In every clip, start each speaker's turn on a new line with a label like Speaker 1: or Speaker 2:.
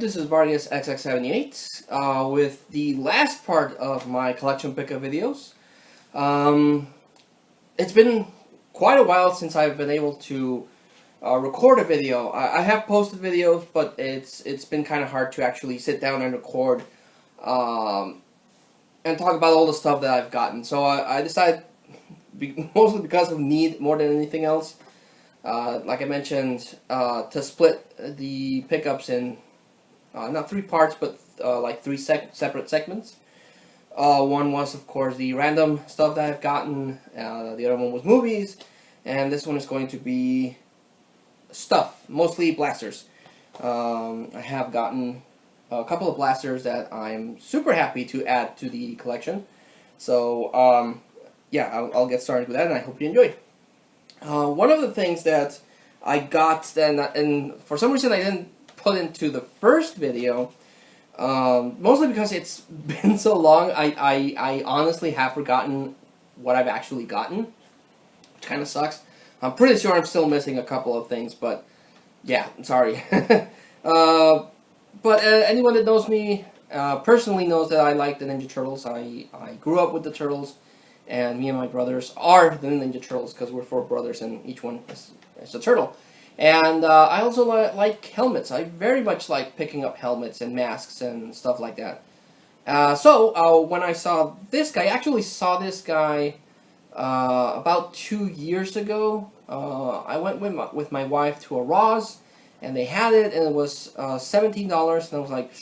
Speaker 1: this is Vargas XX78 with the last part of my collection pickup videos. It's been quite a while since I've been able to record a video. I have posted videos, but it's been kind of hard to actually sit down and record and talk about all the stuff that I've gotten. So I decided, mostly because of need more than anything else, like I mentioned, to split the pickups in not 3 parts, but like 3 separate segments. One was, of course, the random stuff that I've gotten. The other one was movies, and this one is going to be stuff, mostly blasters. I have gotten a couple of blasters that I'm super happy to add to the collection. So yeah, I'll get started with that, and I hope you enjoyed. One of the things that I got, and for some reason I didn't put into the first video, mostly because it's been so long, I honestly have forgotten what I've actually gotten, which kind of sucks. I'm pretty sure I'm still missing a couple of things, but yeah, sorry. But anyone that knows me personally knows that I like the Ninja Turtles. I grew up with the Turtles, and me and my brothers are the Ninja Turtles because we're 4 brothers and each one is a turtle. And I also like helmets. I very much like picking up helmets and masks and stuff like that. So when I saw this guy, I actually saw this guy about 2 years ago. I went with my wife to a Ross, and they had it, and it was $17, and I was like,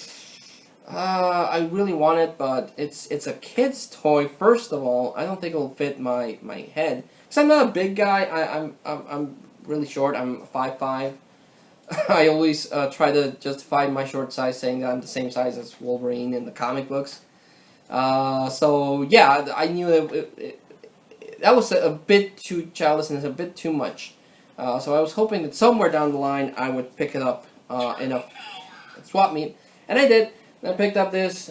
Speaker 1: I really want it, but it's a kid's toy. First of all, I don't think it'll fit my head, because I'm not a big guy. I'm really short. I'm 5'5". I always try to justify my short size, saying that I'm the same size as Wolverine in the comic books. So yeah, I knew that that was a bit too childish and it's a bit too much. So I was hoping that somewhere down the line I would pick it up in a swap meet, and I did. I picked up this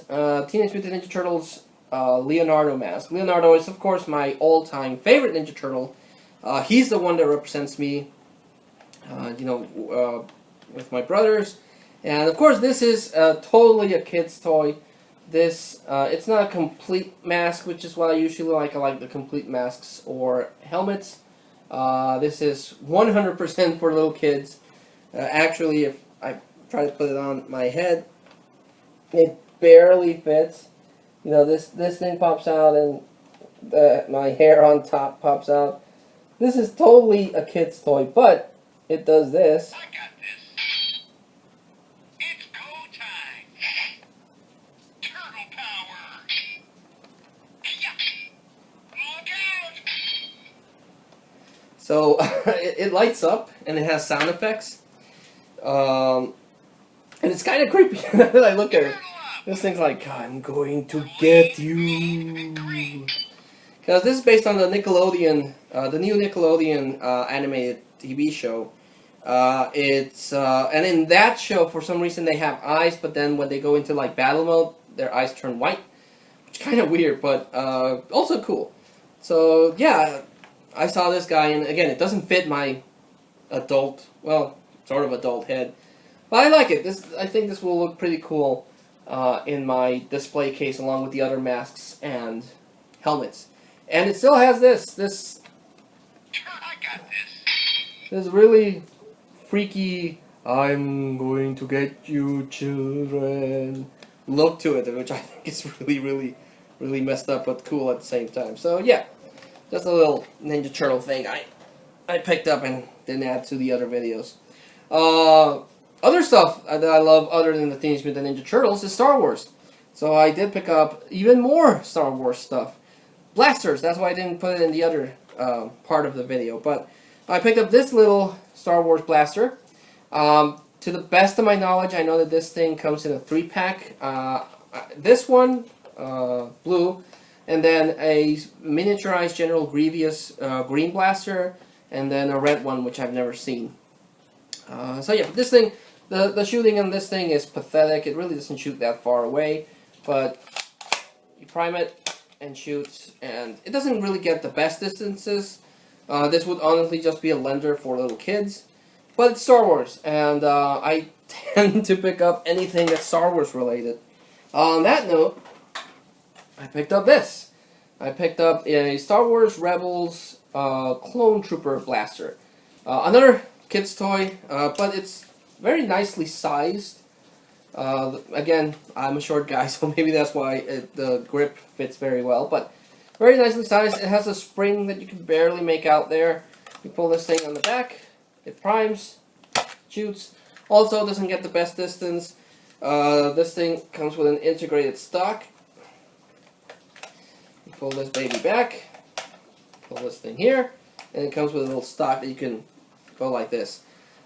Speaker 1: Teenage Mutant Ninja Turtles Leonardo mask. Leonardo is, of course, my all-time favorite Ninja Turtle. He's the one that represents me, with my brothers. And, of course, this is totally a kid's toy. This, it's not a complete mask, which is what I usually like. I like the complete masks or helmets. This is 100% for little kids. Actually, if I try to put it on my head, it barely fits. You know, this thing pops out, and my hair on top pops out. This is totally a kid's toy, but it does this.
Speaker 2: I got this. It's go time. Turtle power. Look out.
Speaker 1: So it lights up, and it has sound effects. And it's kind of creepy that I look at it. This thing's like, I'm going to get you. Because this is based on the Nickelodeon, the new Nickelodeon animated TV show. And in that show, for some reason, they have eyes, but then when they go into like battle mode, their eyes turn white. Which is kind of weird, but also cool. So yeah, I saw this guy, and again, it doesn't fit my adult, well, sort of adult head. But I like it. I think this will look pretty cool in my display case, along with the other masks and helmets. And it still has this
Speaker 2: I got this.
Speaker 1: this really freaky, I'm going to get you children look to it, which I think is really messed up, but cool at the same time. So yeah, just a little Ninja Turtle thing I picked up and didn't add to the other videos. Other stuff that I love other than the Teenage Mutant Ninja Turtles is Star Wars. So I did pick up even more Star Wars stuff. Blasters, that's why I didn't put it in the other part of the video. But I picked up this little Star Wars blaster. To the best of my knowledge, I know that this thing comes in a 3-pack. This one, blue, and then a miniaturized General Grievous green blaster, and then a red one, which I've never seen. So yeah, this thing, the shooting on this thing is pathetic. It really doesn't shoot that far away, but you prime it and shoot, and it doesn't really get the best distances. This would honestly just be a lender for little kids. but it's Star Wars, and I tend to pick up anything that's Star Wars related. On that note, I picked up this. I picked up a Star Wars Rebels Clone Trooper Blaster. Another kid's toy, but it's very nicely sized. Again, I'm a short guy, so maybe that's why the grip fits very well, but very nicely sized. It has a spring that you can barely make out there. You pull this thing on the back, it primes, shoots. Also, doesn't get the best distance. This thing comes with an integrated stock. You pull this baby back, pull this thing here, and it comes with a little stock that you can go like this.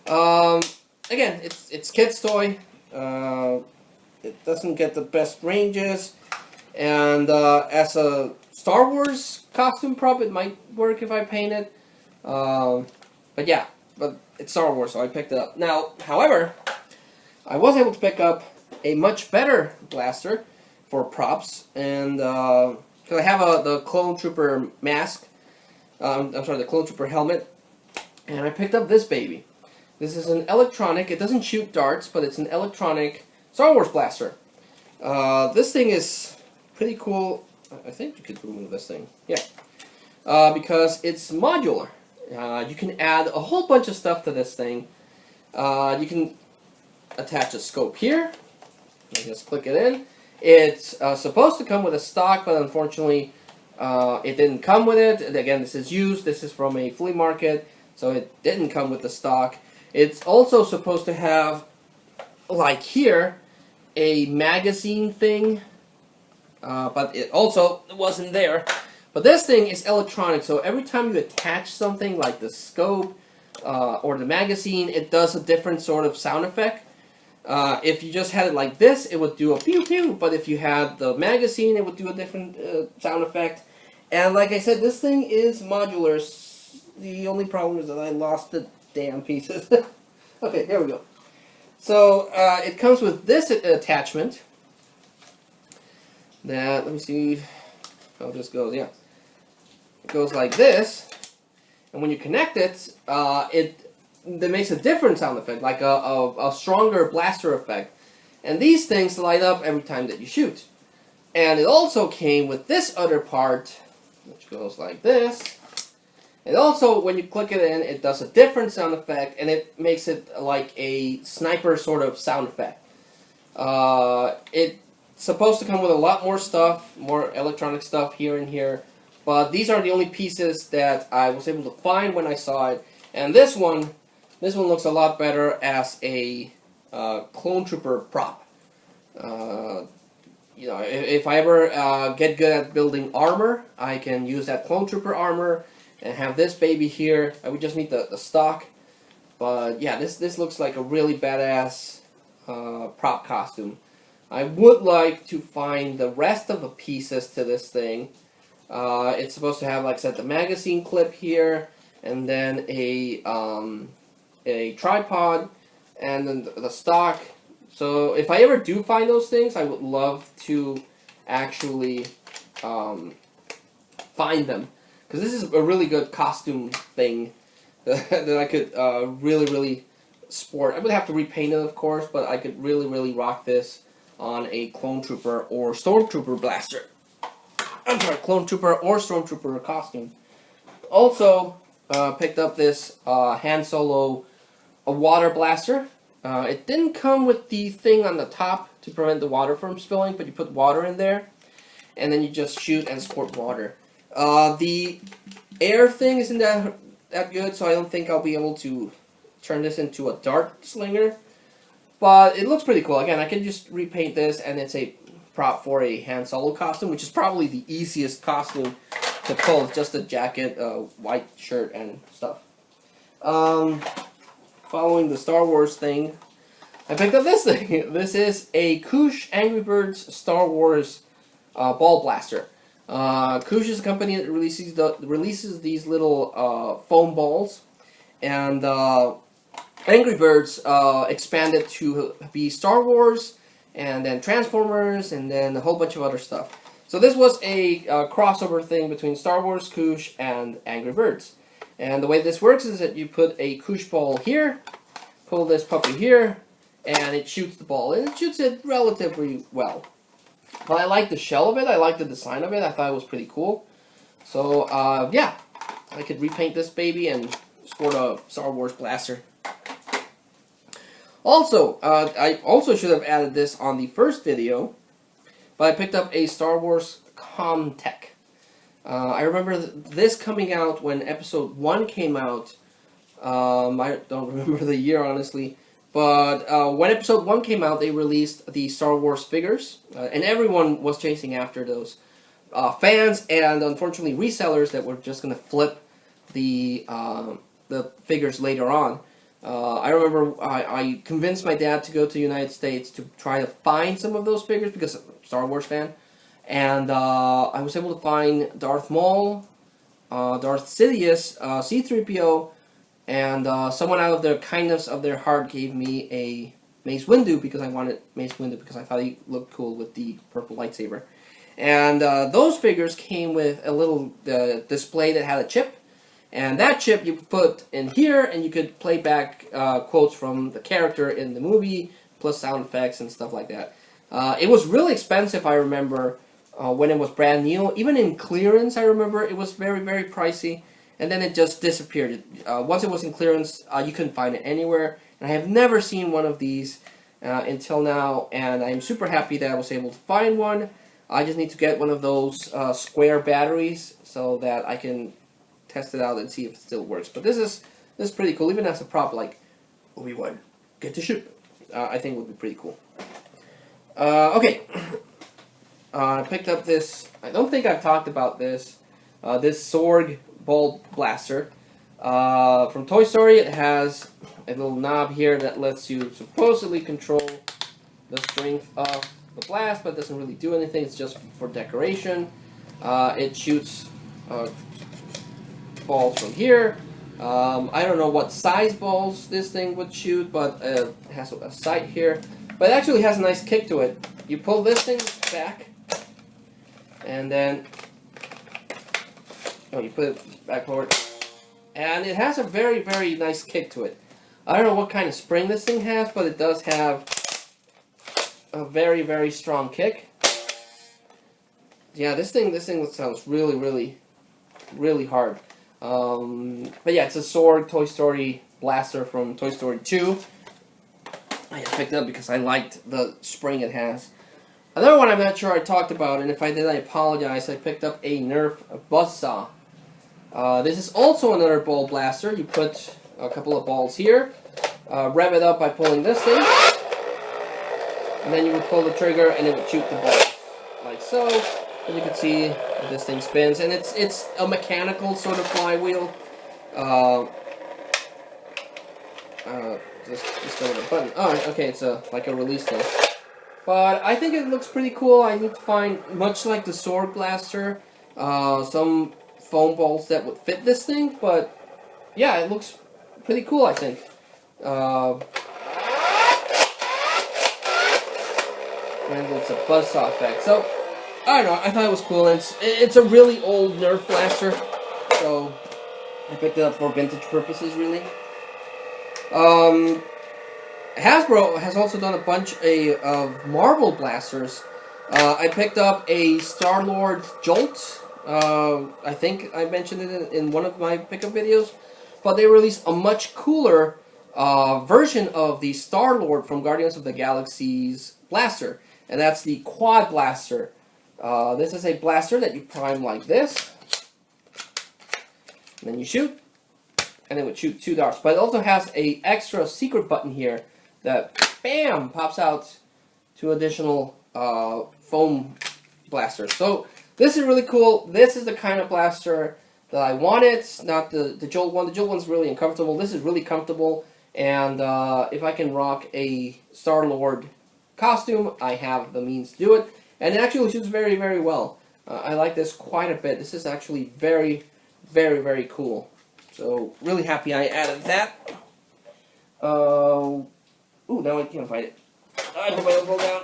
Speaker 1: Again, it's kid's toy. It doesn't get the best ranges, and as a Star Wars costume prop, it might work if I paint it. But yeah, but it's Star Wars, so I picked it up. Now, however, I was able to pick up a much better blaster for props, and because I have the Clone Trooper mask, I'm sorry, the Clone Trooper helmet, and I picked up this baby. This is an electronic, it doesn't shoot darts, but it's an electronic Star Wars blaster. This thing is pretty cool. I think you could remove this thing. Yeah. Because it's modular. You can add a whole bunch of stuff to this thing. You can attach a scope here. I just click it in. It's supposed to come with a stock, but unfortunately it didn't come with it. And again, this is used. This is from a flea market, so it didn't come with the stock. It's also supposed to have, like here, a magazine thing, but it also wasn't there. But this thing is electronic, so every time you attach something like the scope or the magazine, it does a different sort of sound effect. If you just had it like this, it would do a pew pew, but if you had the magazine, it would do a different sound effect. And like I said, this thing is modular. The only problem is that I lost the damn pieces. Okay, here we go. So it comes with this attachment. That, let me see how this goes. Yeah, it goes like this, and when you connect it, that makes a different sound effect, like a stronger blaster effect. And these things light up every time that you shoot. And it also came with this other part, which goes like this. And also, when you click it in, it does a different sound effect, and it makes it like a sniper sort of sound effect. It's supposed to come with a lot more stuff, more electronic stuff here and here, but these are the only pieces that I was able to find when I saw it. And this one looks a lot better as a Clone Trooper prop. You know, if I ever get good at building armor, I can use that Clone Trooper armor and have this baby here. I would just need the stock. But yeah, this looks like a really badass prop costume. I would like to find the rest of the pieces to this thing. It's supposed to have, like I said, the magazine clip here, and then a tripod, and then the stock. So if I ever do find those things, I would love to actually find them. Because this is a really good costume thing that I could really sport. I would have to repaint it, of course, but I could really rock this on a Clone Trooper or Stormtrooper blaster. I'm sorry, Clone Trooper or Stormtrooper costume. Also, picked up this Han Solo water blaster. It didn't come with the thing on the top to prevent the water from spilling, but you put water in there, and then you just shoot and squirt water. The air thing isn't that good, so I don't think I'll be able to turn this into a dart slinger. But it looks pretty cool. Again, I can just repaint this, and it's a prop for a Han Solo costume, which is probably the easiest costume to pull. It's just a jacket, white shirt, and stuff. Following the Star Wars thing, I picked up this thing. This is a Koosh Angry Birds Star Wars ball blaster. Koosh is a company that releases these little foam balls, and Angry Birds expanded to be Star Wars, and then Transformers, and then a whole bunch of other stuff. So this was a crossover thing between Star Wars, Koosh, and Angry Birds. And the way this works is that you put a Koosh ball here, pull this puppy here, and it shoots the ball. And it shoots it relatively well. But I like the shell of it. I like the design of it. I thought it was pretty cool. So, yeah. I could repaint this baby and sport a Star Wars blaster. Also, I also should have added this on the first video, but I picked up a Star Wars Comtech. I remember this coming out when Episode 1 came out. I don't remember the year, honestly. But when Episode 1 came out, they released the Star Wars figures. And everyone was chasing after those. Fans and, unfortunately, resellers that were just going to flip the figures later on. I remember I convinced my dad to go to the United States to try to find some of those figures because I'm a Star Wars fan. And I was able to find Darth Maul, Darth Sidious, C-3PO, and someone out of their kindness of their heart gave me a Mace Windu because I wanted Mace Windu because I thought he looked cool with the purple lightsaber. And those figures came with a little display that had a chip. And that chip you put in here, and you could play back quotes from the character in the movie, plus sound effects and stuff like that. It was really expensive, I remember, when it was brand new. Even in clearance, I remember, it was very, very pricey. And then it just disappeared. Once it was in clearance, you couldn't find it anywhere. And I have never seen one of these until now, and I'm super happy that I was able to find one. I just need to get one of those square batteries so that I can test it out and see if it still works. But this is pretty cool. Even as a prop, like Obi-Wan, get to shoot. I think it would be pretty cool. Okay. I picked up this. I don't think I've talked about this. This Sorg Ball Blaster from Toy Story. It has a little knob here that lets you supposedly control the strength of the blast, but doesn't really do anything. It's just for decoration. It shoots balls from here. I don't know what size balls this thing would shoot, but it has a sight here. But it actually has a nice kick to it. You pull this thing back, and then you put it back forward, and it has a very, very nice kick to it. I don't know what kind of spring this thing has, but it does have a very, very strong kick. Yeah, this thing sounds really, really, really hard. But yeah, it's a Sorg Toy Story blaster from Toy Story 2. I just picked it up because I liked the spring it has. Another one I'm not sure I talked about, and if I did, I apologize. I picked up a Nerf Buff Saw. This is also another ball blaster. You put a couple of balls here, rev it up by pulling this thing, and then you would pull the trigger and it would shoot the ball, like so. As you can see, this thing spins, and it's a mechanical sort of flywheel. Just go to the button. Oh, okay, it's like a release thing. But I think it looks pretty cool. I need to find, much like the Sword Blaster, some foam balls that would fit this thing. But yeah, it looks pretty cool, I think. And it's a buzzsaw effect. So I don't know. I thought it was cool. And it's a really old Nerf blaster, so I picked it up for vintage purposes, really. Hasbro has also done a bunch of marble blasters. I picked up a Star-Lord Jolt. I think I mentioned it in one of my pickup videos. But they released a much cooler version of the Star-Lord from Guardians of the Galaxy's blaster. And that's the Quad Blaster. This is a blaster that you prime like this. And then you shoot. And it would shoot 2 darts. But it also has a extra secret button here that, bam, pops out 2 additional foam blasters. So this is really cool. This is the kind of blaster that I wanted, not the Jolt one. The Jolt one's really uncomfortable. This is really comfortable. And if I can rock a Star-Lord costume, I have the means to do it. And it actually shoots very, very well. I like this quite a bit. This is actually very, very, very cool. So, really happy I added that. Ooh, now I can't find it. I put my elbow down.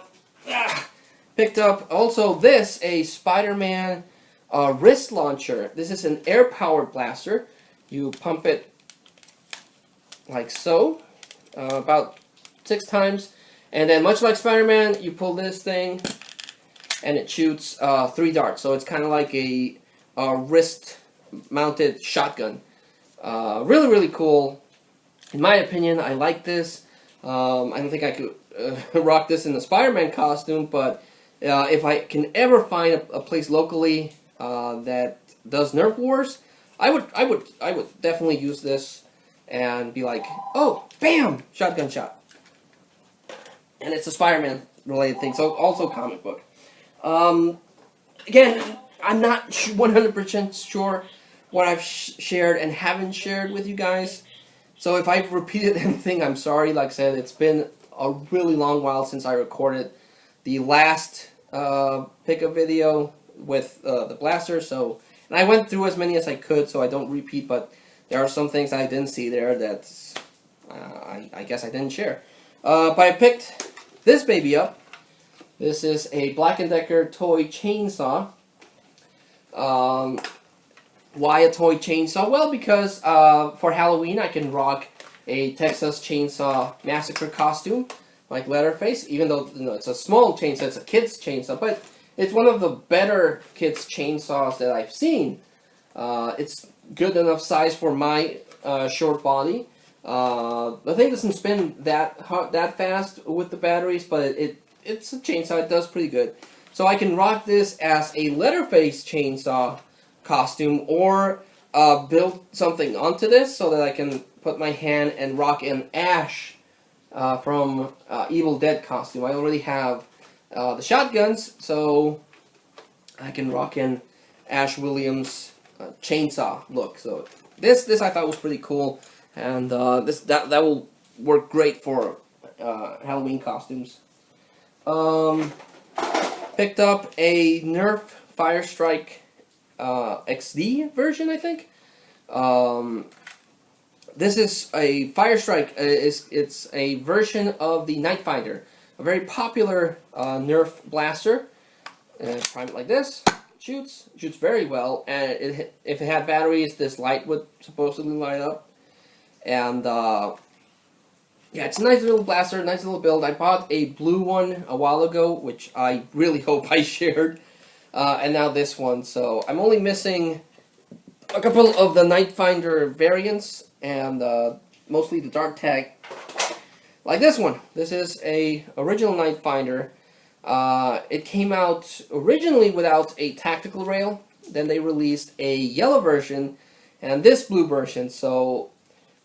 Speaker 1: Ah! Picked up also this, a Spider-Man wrist launcher. This is an air-powered blaster. You pump it like so, about 6 times. And then, much like Spider-Man, you pull this thing, and it shoots 3 darts. So it's kind of like a wrist-mounted shotgun. Really, really cool. In my opinion, I like this. I don't think I could rock this in the Spider-Man costume, but if I can ever find a place locally that does Nerf Wars, I would definitely use this and be like, oh, bam, shotgun shot. And it's a Spider-Man related thing, so also comic book. Again, I'm not 100% sure what I've shared and haven't shared with you guys. So if I've repeated anything, I'm sorry. Like I said, it's been a really long while since I recorded the last pickup video with the blaster. So, and I went through as many as I could, so I don't repeat. But there are some things I didn't see there that I guess I didn't share. But I picked this baby up. This is a Black & Decker toy chainsaw. Why a toy chainsaw? Well, because for Halloween I can rock a Texas Chainsaw Massacre costume, like Leatherface, even though it's a small chainsaw, it's a kid's chainsaw, but it's one of the better kids' chainsaws that I've seen. It's good enough size for my short body. The thing doesn't spin that fast with the batteries, but it's a chainsaw. It does pretty good. So I can rock this as a Leatherface chainsaw costume, or build something onto this so that I can put my hand and rock an Ash from Evil Dead costume. I already have the shotguns, so I can rock an Ash Williams chainsaw look. So this I thought was pretty cool, and that will work great for Halloween costumes. Picked up a Nerf Firestrike XV version, I think. This is a Firestrike. It's a version of the Night Finder, a very popular Nerf blaster. Prime it like this. Shoots very well, and if it had batteries, this light would supposedly light up. And yeah, it's a nice little blaster, nice little build. I bought a blue one a while ago, which I really hope I shared. And now this one, so I'm only missing a couple of the Night Finder variants, and mostly the dart tag, like this one. This is a original Night Finder. It came out originally without a tactical rail, then they released a yellow version, and this blue version, so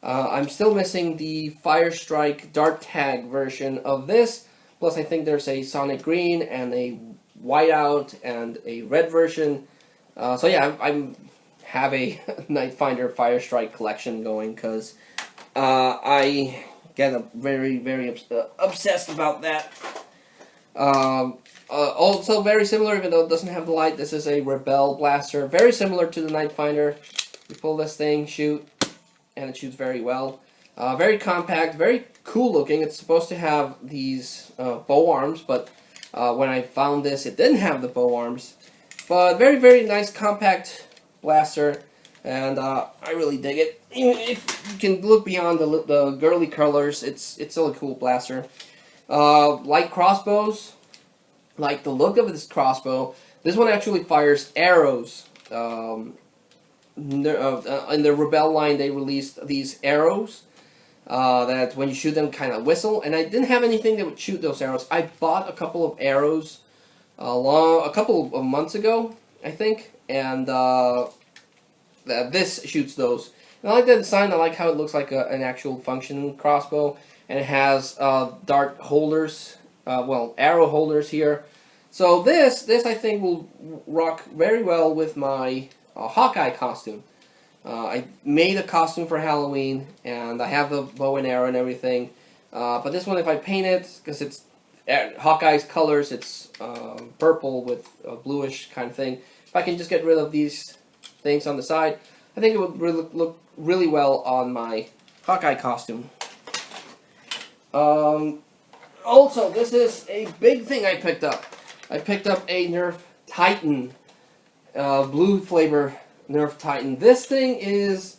Speaker 1: I'm still missing the Firestrike dart tag version of this, plus I think there's a Sonic Green and a whiteout and a red version. So yeah, I have a Night Finder Firestrike collection going, because I get very, very obsessed about that. Also very similar, even though it doesn't have the light, this is a Rebel blaster, very similar to the Night Finder. You pull this thing, shoot, and it shoots very well. Very compact, very cool looking. It's supposed to have these bow arms, but when I found this, it didn't have the bow arms. But very, very nice compact blaster, and I really dig it. Even if you can look beyond the girly colors, it's still a cool blaster. Like crossbows, like the look of this crossbow, this one actually fires arrows. In the Rebel line, they released these arrows that when you shoot them kind of whistle, and I didn't have anything that would shoot those arrows. I bought a couple of arrows a couple of months ago, I think, and this shoots those. And I like the design. I like how it looks like an actual functioning crossbow, and it has dart holders, arrow holders here. So this I think will rock very well with my Hawkeye costume. I made a costume for Halloween, and I have the bow and arrow and everything. But this one, if I paint it, because it's Hawkeye's colors, it's purple with a bluish kind of thing. If I can just get rid of these things on the side, I think it would look really well on my Hawkeye costume. Also, this is a big thing I picked up. I picked up a Nerf Titan, blue flavor Nerf Titan. This thing is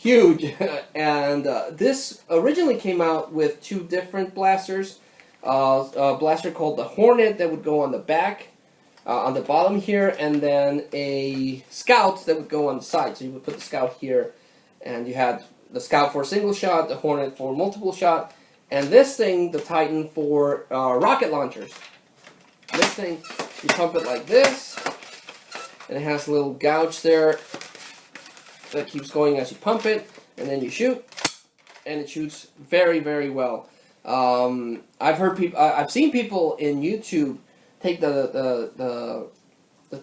Speaker 1: huge. And this originally came out with two different blasters. A blaster called the Hornet that would go on the back, on the bottom here, and then a Scout that would go on the side. So you would put the Scout here, and you had the Scout for single shot, the Hornet for multiple shot, and this thing, the Titan, for rocket launchers. This thing, you pump it like this, and it has a little gouge there that keeps going as you pump it, and then you shoot, and it shoots very, very well. I've seen people in YouTube take the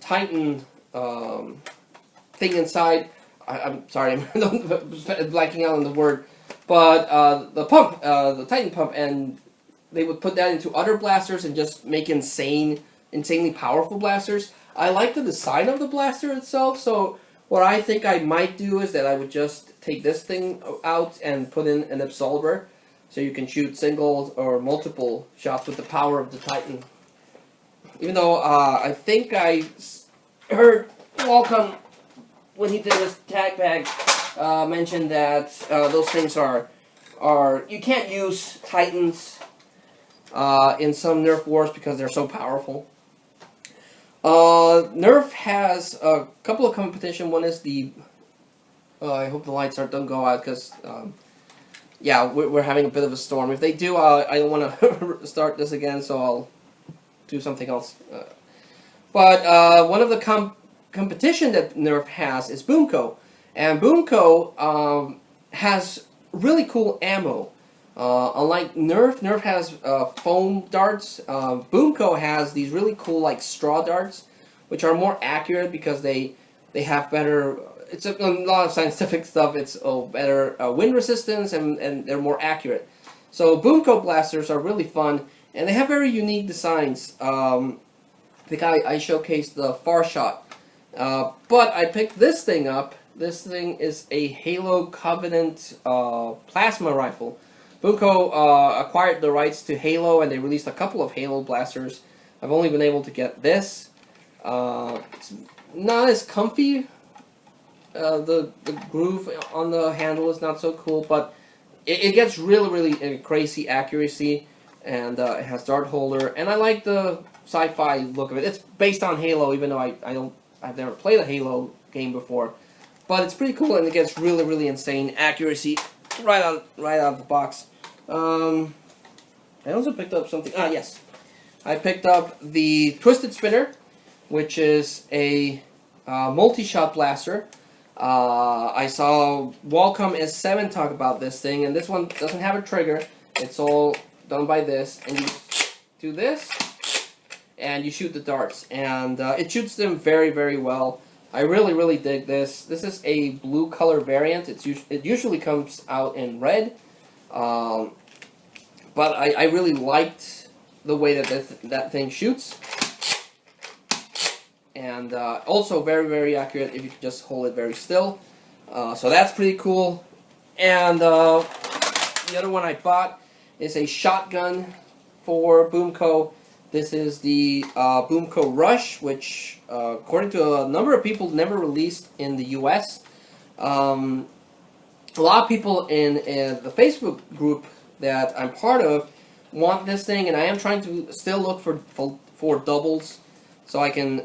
Speaker 1: Titan thing inside. I'm sorry, I'm blanking out on the word, but the pump, the Titan pump, and they would put that into other blasters and just make insanely powerful blasters. I like the design of the blaster itself, so what I think I might do is that I would just take this thing out and put in an absolver, so you can shoot single or multiple shots with the power of the Titan. Even though I think I heard Qualcomm, when he did his tag bag, mention that those things are you can't use Titans in some Nerf wars because they're so powerful. Nerf has a couple of competition. One is the I hope the lights don't go out because yeah, we're having a bit of a storm. If they do, I don't want to start this again, so I'll do something else. But one of the competition that Nerf has is Boomco, and Boomco has really cool ammo. Unlike Nerf has foam darts. Boomco has these really cool like straw darts, which are more accurate because they have better. It's a lot of scientific stuff. It's better wind resistance and they're more accurate. So Boomco blasters are really fun and they have very unique designs. I think I showcased the Far Shot, but I picked this thing up. This thing is a Halo Covenant plasma rifle. Boomco acquired the rights to Halo, and they released a couple of Halo blasters. I've only been able to get this. It's not as comfy. The groove on the handle is not so cool, but it gets really crazy accuracy, and it has dart holder, and I like the sci-fi look of it. It's based on Halo, even though I've never played a Halo game before, but it's pretty cool, and it gets really insane accuracy right out of the box. I also picked up something. Yes, I picked up the Twisted Spinner, which is a multi-shot blaster. I saw Qualcomm S7 talk about this thing, and this one doesn't have a trigger. It's all done by this, and you do this, and you shoot the darts, and it shoots them very well. I really dig this. This is a blue color variant. It usually comes out in red, but I really liked the way that thing shoots, and also very accurate if you can just hold it very still. So that's pretty cool. And the other one I bought is a shotgun for Boomco. This is the Boomco Rush, which, according to a number of people, never released in the U.S. A lot of people in the Facebook group that I'm part of want this thing, and I am trying to still look for doubles so I can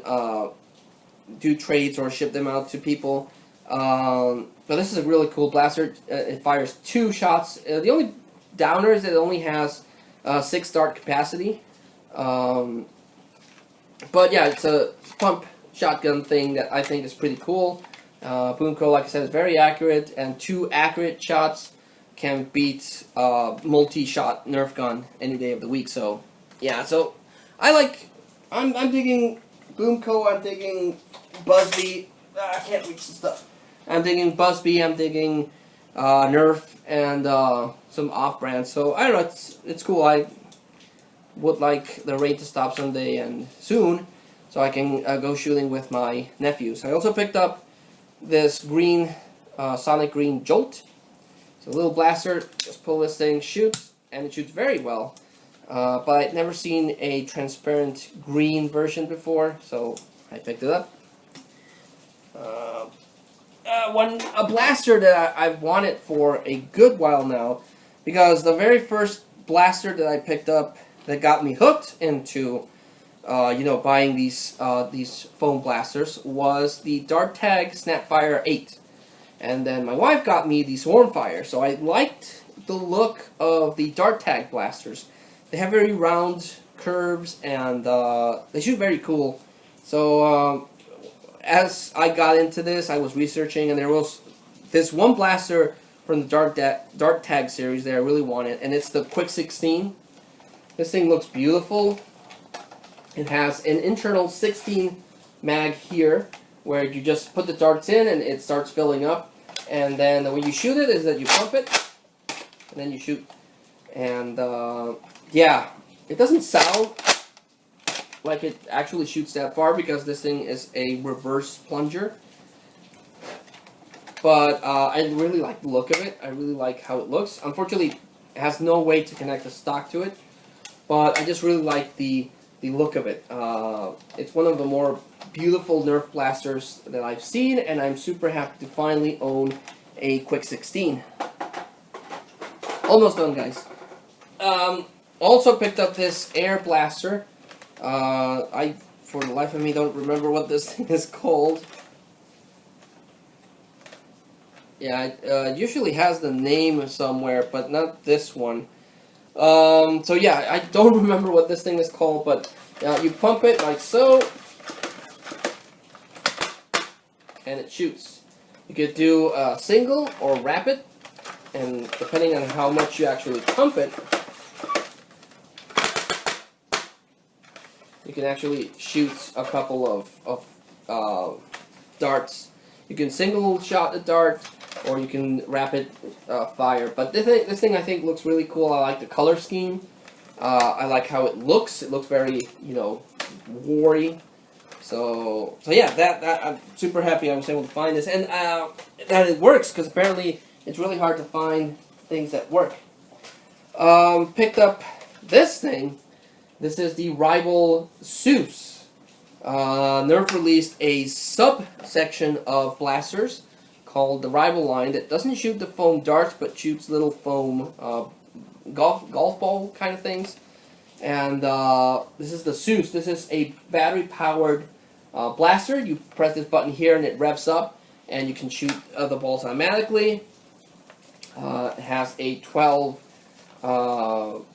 Speaker 1: do trades or ship them out to people. But this is a really cool blaster. It fires 2 shots. The only downer is that it only has 6 dart capacity. But yeah, it's a pump shotgun thing that I think is pretty cool. Boomco, like I said, is very accurate, and 2 accurate shots can beat multi-shot Nerf gun any day of the week. So yeah, so I'm digging Boomco. I'm digging Busby. I can't reach the stuff. I'm digging Busby. I'm digging Nerf and some off-brands. So I don't know. It's cool. I would like the rain to stop someday and soon, so I can go shooting with my nephews. I also picked up this green Sonic Green Jolt. It's a little blaster. Just pull this thing, shoots, and it shoots very well. But I'd never seen a transparent green version before, so I picked it up. a blaster that I've wanted for a good while now, because the very first blaster that I picked up that got me hooked into, buying these foam blasters was the Dart Tag Snapfire 8, and then my wife got me the Swarmfire. So I liked the look of the Dart Tag blasters. They have very round curves and they shoot very cool. So as I got into this, I was researching, and there was this one blaster from the Dart Tag series that I really wanted, and it's the Quick 16. This thing looks beautiful. It has an internal 16 mag here, where you just put the darts in and it starts filling up, and then the way you shoot it is that you pump it, and then you shoot. And yeah, it doesn't sound like it actually shoots that far because this thing is a reverse plunger. But I really like the look of it. I really like how it looks. Unfortunately, it has no way to connect the stock to it, but I just really like the look of it. It's one of the more beautiful Nerf blasters that I've seen, and I'm super happy to finally own a Quick 16. Almost done, guys. Also picked up this air blaster. I, for the life of me, don't remember what this thing is called. Yeah, it usually has the name somewhere, but not this one. So yeah, I don't remember what this thing is called, but you pump it like so, and it shoots. You could do single or rapid, and depending on how much you actually pump it, you can actually shoot a couple of darts. You can single shot the dart, or you can rapid fire. But this thing I think looks really cool. I like the color scheme. I like how it looks. It looks very, war-y. So yeah, that I'm super happy I was able to find this, and that it works, because apparently it's really hard to find things that work. Picked up this thing. This is the Rival Zeus. Nerf released a subsection of blasters called the Rival line that doesn't shoot the foam darts, but shoots little foam golf ball kind of things. And this is the Zeus. This is a battery-powered blaster. You press this button here and it revs up, and you can shoot the balls automatically. It has a 12 ball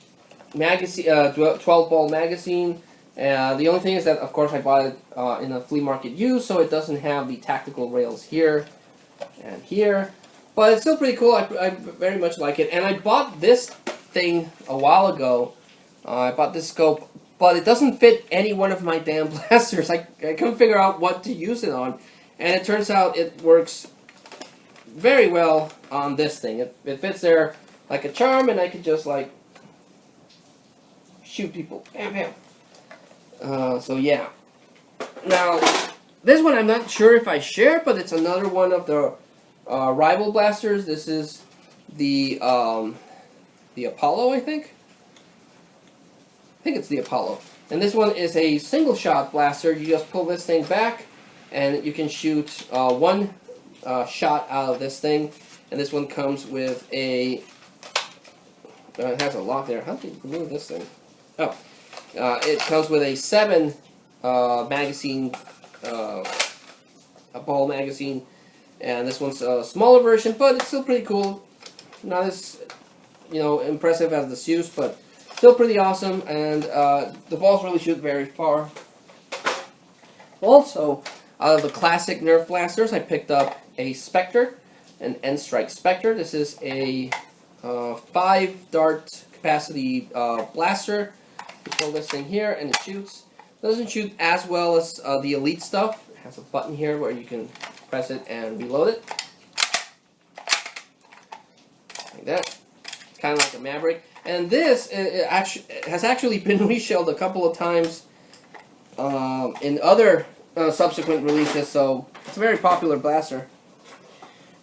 Speaker 1: magazine. The only thing is that, of course, I bought it in a flea market used, so it doesn't have the tactical rails here and here. But it's still pretty cool. I very much like it. And I bought this thing a while ago. I bought this scope, but it doesn't fit any one of my damn blasters. I couldn't figure out what to use it on. And it turns out it works very well on this thing. It fits there like a charm, and I could just, like, shoot people. Bam, bam. So yeah. Now, this one I'm not sure if I share, but it's another one of the Rival blasters. This is the Apollo, I think. I think it's the Apollo. And this one is a single shot blaster. You just pull this thing back, and you can shoot one shot out of this thing. And this one comes with a... it has a lock there. How do you remove this thing? Oh. It comes with a 7 magazine, a ball magazine, and this one's a smaller version, but it's still pretty cool. Not as, impressive as the Zeus, but still pretty awesome, and the balls really shoot very far. Also, out of the classic Nerf blasters, I picked up a Spectre, an N-Strike Spectre. This is a 5-dart capacity blaster. You pull this thing here and it shoots. It doesn't shoot as well as the Elite stuff. It has a button here where you can press it and reload it. Like that. It's kind of like a Maverick. And this has actually been reshelled a couple of times in other subsequent releases, so it's a very popular blaster.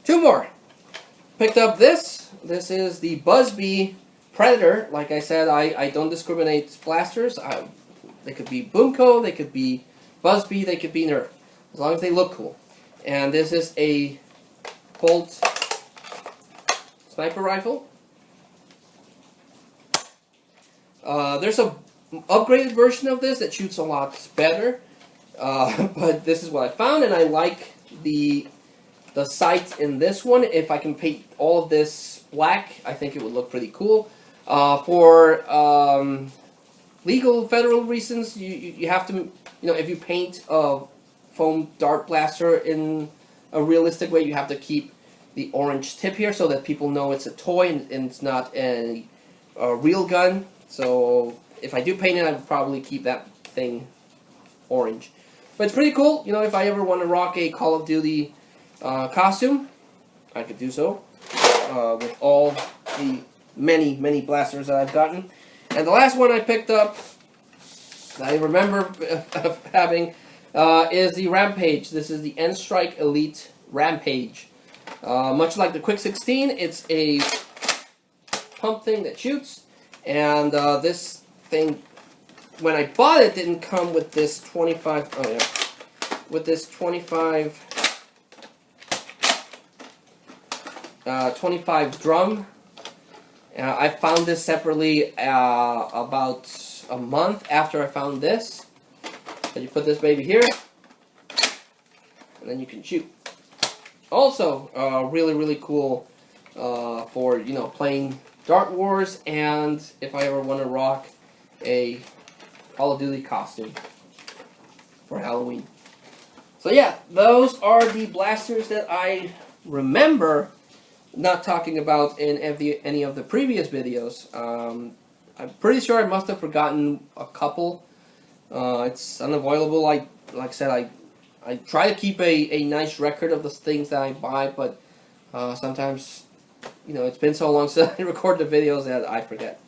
Speaker 1: 2 more. Picked up this. This is the Busby Predator. Like I said, I don't discriminate blasters. They could be Boomco, they could be Busby, they could be Nerf, as long as they look cool. And this is a Bolt sniper rifle. There's a upgraded version of this that shoots a lot better, but this is what I found, and I like the sights in this one. If I can paint all of this black, I think it would look pretty cool. For legal federal reasons, you have to, if you paint a foam dart blaster in a realistic way, you have to keep the orange tip here so that people know it's a toy and it's not a real gun. So if I do paint it, I would probably keep that thing orange. But it's pretty cool. If I ever want to rock a Call of Duty costume, I could do so with all the many blasters that I've gotten. And the last one I picked up, that I remember having, is the Rampage. This is the N-Strike Elite Rampage. Much like the Quick 16, it's a pump thing that shoots. And this thing, when I bought it, didn't come with this 25. Oh yeah, with this 25 drum. I found this separately about a month after I found this. So you put this baby here, and then you can shoot. Also, really cool for playing Dart Wars, and if I ever want to rock a Call of Duty costume for Halloween. So yeah, those are the blasters that I remember not talking about in any of the previous videos. I'm pretty sure I must have forgotten a couple. It's unavoidable. Like I said, I try to keep a nice record of the things that I buy, but sometimes it's been so long since I record the videos that I forget.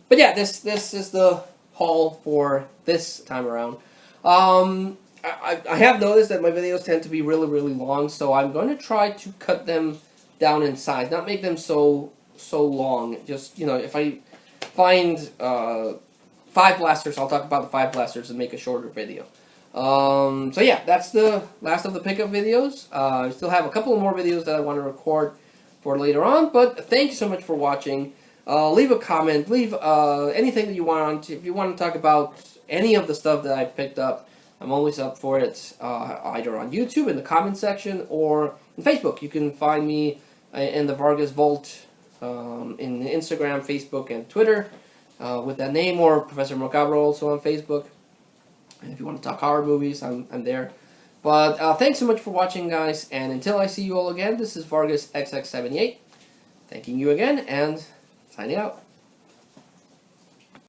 Speaker 1: But yeah, this is the haul for this time around. I have noticed that my videos tend to be really long, so I'm going to try to cut them down in size, not make them so long. Just if I find 5 blasters, I'll talk about the 5 blasters and make a shorter video. So yeah, that's the last of the pickup videos. I still have a couple more videos that I want to record for later on, but thank you so much for watching. Leave a comment, leave anything that you want. If you want to talk about any of the stuff that I've picked up, I'm always up for it, either on YouTube in the comment section or on Facebook. You can find me in the Vargas Vault in Instagram, Facebook, and Twitter with that name, or Professor Macabro also on Facebook. And if you want to talk horror movies, I'm there. But thanks so much for watching, guys, and until I see you all again, this is Vargas XX78, thanking you again, and signing out.